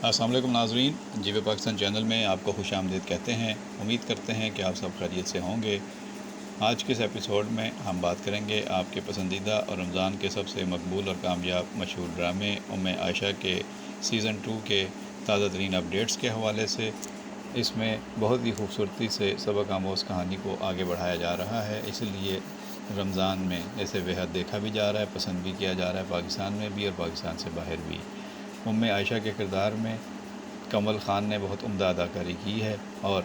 अस्सलाम वालेकुम नाज़रीन, जीवे पाकिस्तान चैनल में आपको खुश आमदीद कहते हैं। उम्मीद करते हैं कि आप सब खैरियत से होंगे। आज के इस एपिसोड में हम बात करेंगे आपके पसंदीदा और रमज़ान के सबसे मकबूल और कामयाब मशहूर ड्रामे उम्मे आयशा के सीज़न 2 के ताज़ा तरीन अपडेट्स के हवाले से। इसमें बहुत ही खूबसूरती से सबक आमोज़ कहानी को आगे बढ़ाया जा रहा है, इसलिए रमज़ान में इसे बेहद देखा भी जा रहा है, पसंद भी किया जा रहा है, पाकिस्तान में भी और पाकिस्तान से बाहर भी। उम्मे आयशा के किरदार में कमल ख़ान ने बहुत उम्दा अदाकारी की है और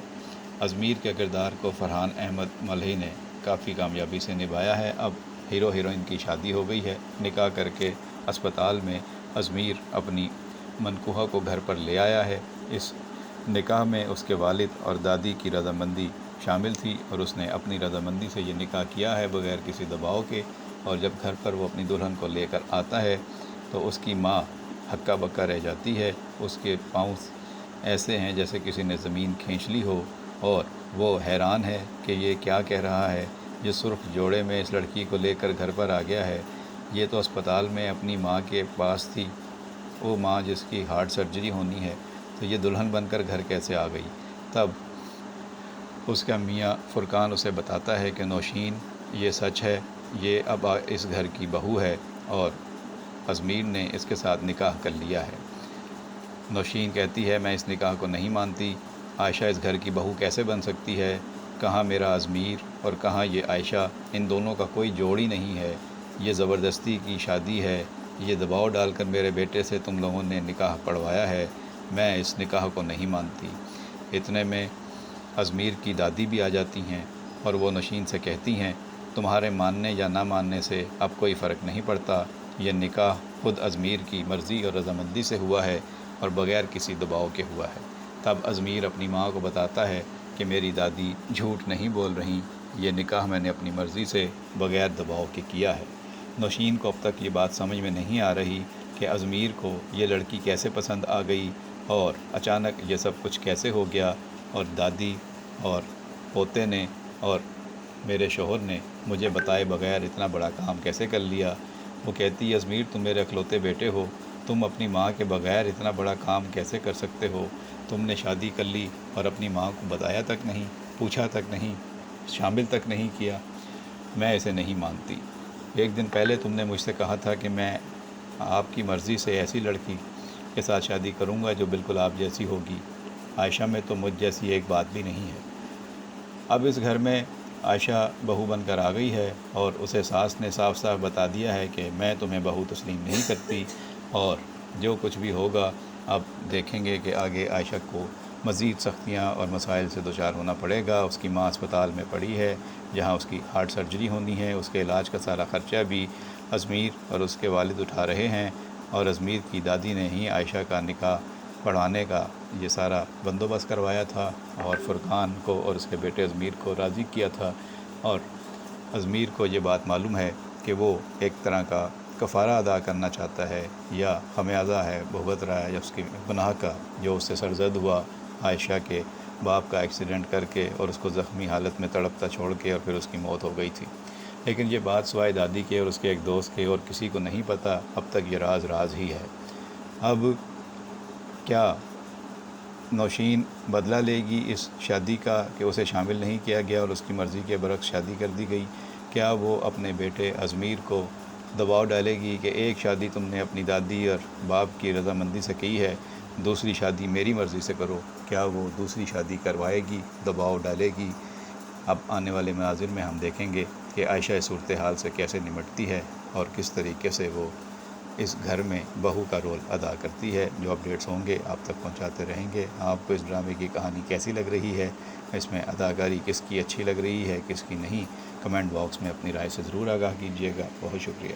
अज़मीर के किरदार को फरहान अहमद मल्ही ने काफ़ी कामयाबी से निभाया है। अब हीरो हीरोइन की शादी हो गई है। निकाह करके अस्पताल में अज़मीर अपनी मनकूहा को घर पर ले आया है। इस निकाह में उसके वालिद और दादी की रज़ामंदी शामिल थी और उसने अपनी रज़ामंदी से ये निकाह किया है बग़ैर किसी दबाव के। और जब घर पर वो अपनी दुल्हन को लेकर आता है तो उसकी माँ हक्का बक्का रह जाती है। उसके पाँव ऐसे हैं जैसे किसी ने ज़मीन खींच ली हो और वो हैरान है कि ये क्या कह रहा है। जिस सुर्ख जोड़े में इस लड़की को लेकर घर पर आ गया है, ये तो अस्पताल में अपनी माँ के पास थी, वो माँ जिसकी हार्ट सर्जरी होनी है, तो ये दुल्हन बनकर घर कैसे आ गई। तब उसका मियाँ फुरकान उसे बताता है कि नौशीन, ये सच है, ये अब इस घर की बहू है और अज़मीर ने इसके साथ निकाह कर लिया है। नौशीन कहती है, मैं इस निकाह को नहीं मानती। आयशा इस घर की बहू कैसे बन सकती है? कहाँ मेरा अज़मीर और कहाँ ये आयशा? इन दोनों का कोई जोड़ ही नहीं है। ये ज़बरदस्ती की शादी है। ये दबाव डालकर मेरे बेटे से तुम लोगों ने निकाह पढ़वाया है। मैं इस निकाह को नहीं मानती। इतने में अज़मीर की दादी भी आ जाती हैं और वो नौशीन से कहती हैं, तुम्हारे मानने या ना मानने से अब कोई फ़र्क नहीं पड़ता। यह निकाह खुद अज़मीर की मर्ज़ी और रज़ामंदी से हुआ है और बग़ैर किसी दबाव के हुआ है। तब अज़मीर अपनी माँ को बताता है कि मेरी दादी झूठ नहीं बोल रही, ये निकाह मैंने अपनी मर्ज़ी से बग़ैर दबाव के किया है। नौशीन को अब तक ये बात समझ में नहीं आ रही कि अज़मीर को ये लड़की कैसे पसंद आ गई और अचानक ये सब कुछ कैसे हो गया और दादी और पोते ने और मेरे शोहर ने मुझे बताए बग़ैर इतना बड़ा काम कैसे कर लिया। वो कहती है, अज़मीर तुम मेरे अखलौते बेटे हो, तुम अपनी माँ के बग़ैर इतना बड़ा काम कैसे कर सकते हो? तुमने शादी कर ली और अपनी माँ को बताया तक नहीं, पूछा तक नहीं, शामिल तक नहीं किया। मैं इसे नहीं मानती। एक दिन पहले तुमने मुझसे कहा था कि मैं आपकी मर्ज़ी से ऐसी लड़की के साथ शादी करूँगा जो बिल्कुल आप जैसी होगी। आयशा में तो मुझ जैसी एक बात भी नहीं है। अब इस घर में आयशा बहू बनकर आ गई है और उसे सास ने साफ साफ बता दिया है कि मैं तुम्हें बहू तस्लीम नहीं करती और जो कुछ भी होगा अब देखेंगे कि आगे आयशा को मज़ीद सख्तियाँ और मसाइल से दुचार होना पड़ेगा। उसकी माँ अस्पताल में पड़ी है जहाँ उसकी हार्ट सर्जरी होनी है। उसके इलाज का सारा ख़र्चा भी अज़मीर और उसके वालिद उठा रहे हैं और अज़मीर की दादी ने ही आयशा का निकाह पढ़वाने का ये सारा बंदोबस्त करवाया था और फुरकान को और उसके बेटे अज़मीर को राज़ी किया था। और अज़मीर को ये बात मालूम है कि वो एक तरह का कफ़ारा अदा करना चाहता है या खमियाजा है, भुगत रहा है या उसके गुनाह का जो उससे सरज़द हुआ आयशा के बाप का एक्सीडेंट करके और उसको ज़ख्मी हालत में तड़पता छोड़ के और फिर उसकी मौत हो गई थी। लेकिन ये बात सिवाय दादी के और उसके एक दोस्त के और किसी को नहीं पता। अब तक ये राज ही है। अब क्या नौशीन बदला लेगी इस शादी का कि उसे शामिल नहीं किया गया और उसकी मर्ज़ी के बरक्स शादी कर दी गई? क्या वो अपने बेटे अज़मीर को दबाव डालेगी कि एक शादी तुमने अपनी दादी और बाप की रज़ामंदी से की है, दूसरी शादी मेरी मर्ज़ी से करो? क्या वो दूसरी शादी करवाएगी, दबाव डालेगी? अब आने वाले मनाज़िर में हम देखेंगे कि आयशा इस सूरत हाल से कैसे निमटती है और किस तरीके से वो इस घर में बहू का रोल अदा करती है। जो अपडेट्स होंगे आप तक पहुंचाते रहेंगे। आपको इस ड्रामे की कहानी कैसी लग रही है, इसमें अदाकारी किसकी अच्छी लग रही है, किसकी नहीं, कमेंट बॉक्स में अपनी राय से ज़रूर आगाह कीजिएगा। बहुत शुक्रिया।